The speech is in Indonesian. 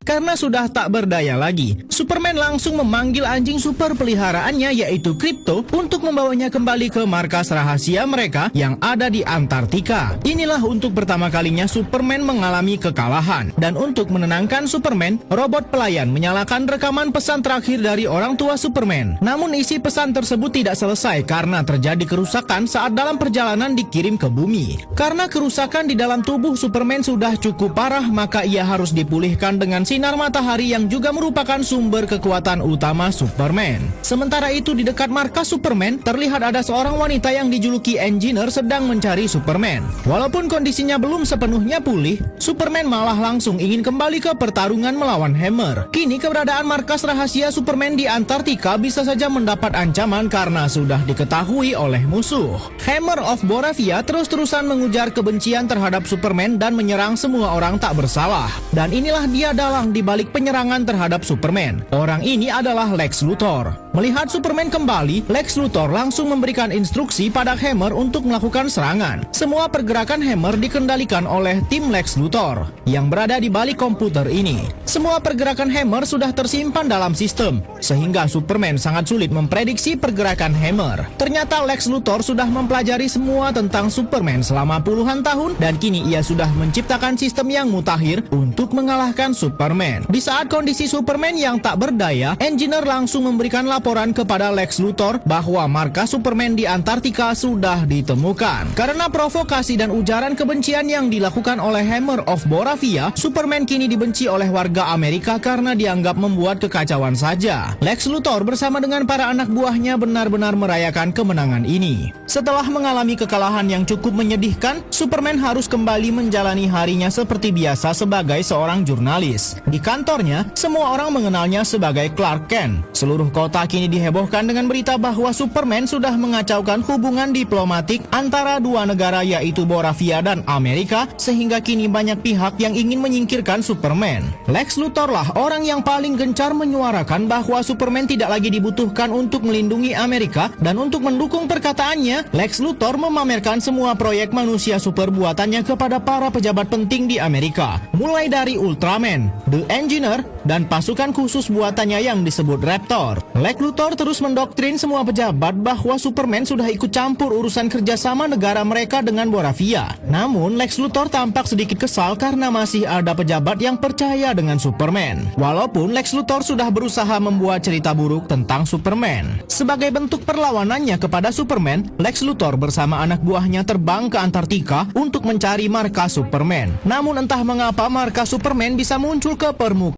Karena sudah tak berdaya lagi, Superman langsung memanggil anjing super peliharaannya yaitu Krypto untuk membawanya kembali ke markas rahasia mereka yang ada di Antartika. Inilah untuk pertama kalinya Superman mengalami kekalahan. Dan untuk menenangkan Superman, robot pelayan menyalakan rekaman pesan terakhir dari orang tua Superman. Namun isi pesan tersebut tidak selesai karena terjadi kerusakan saat dalam perjalanan dikirim ke bumi. Karena kerusakan di dalam tubuh Superman sudah cukup parah, maka ia harus dipulihkan dengan sinar matahari yang juga merupakan sumber kekuatan utama Superman. Sementara itu di dekat markas Superman terlihat ada seorang wanita yang dijuluki Engineer sedang mencari Superman. Walaupun kondisinya belum sepenuhnya pulih, Superman malah langsung ingin kembali ke pertarungan melawan Hammer. Kini keberadaan markas rahasia Superman di Antartika bisa saja mendapat ancaman karena sudah diketahui oleh musuh. Hammer of Boravia terus-terusan mengujar kebencian terhadap Superman dan menyerang semua orang tak bersalah. Dan inilah dia dalang di balik penyerangan terhadap Superman. Orang ini adalah Lex Luthor. Melihat Superman kembali, Lex Luthor langsung memberikan instruksi pada Hammer untuk melakukan serangan. Semua pergerakan Hammer dikendalikan oleh tim Lex Luthor yang berada di balik komputer ini. Semua pergerakan Hammer sudah tersimpan dalam sistem, sehingga Superman sangat sulit memprediksi pergerakan Hammer. Ternyata Lex Luthor sudah mempelajari semua tentang Superman selama puluhan tahun dan kini ia sudah menciptakan sistem yang mutakhir untuk mengalahkan Superman. Di saat kondisi Superman yang tak berdaya, Engineer langsung memberikan laporan kepada Lex Luthor bahwa markas Superman di Antartika sudah ditemukan. Karena provokasi dan ujaran kebencian yang dilakukan oleh Hammer of Boravia, Superman kini dibenci oleh warga Amerika karena dianggap membuat kekacauan saja. Lex Luthor bersama dengan para anak buahnya benar-benar merayakan kemenangan ini. Setelah mengalami kekalahan yang cukup menyedihkan, Superman harus kembali menjalani harinya seperti biasa sebagai seorang jurnalis. Di kantornya, semua orang mengenalnya sebagai Clark Kent. Seluruh kota kini dihebohkan dengan berita bahwa Superman sudah mengacaukan hubungan diplomatik antara dua negara yaitu Boravia dan Amerika, sehingga kini banyak pihak yang ingin menyingkirkan Superman. Lex Luthor lah orang yang paling gencar menyuarakan bahwa Superman tidak lagi dibutuhkan untuk melindungi Amerika, dan untuk mendukung perkataannya, Lex Luthor memamerkan semua proyek manusia super buatannya kepada para pejabat penting di Amerika, mulai dari Ultraman, The Engineer, dan pasukan khusus buatannya yang disebut Raptor. Lex Luthor terus mendoktrin semua pejabat bahwa Superman sudah ikut campur urusan kerjasama negara mereka dengan Boravia. Namun Lex Luthor tampak sedikit kesal karena masih ada pejabat yang percaya dengan Superman. Walaupun Lex Luthor sudah berusaha membuat cerita buruk tentang Superman. Sebagai bentuk perlawanannya kepada Superman, Lex Luthor bersama anak buahnya terbang ke Antartika untuk mencari markas Superman. Namun entah mengapa markas Superman bisa muncul ke permukaan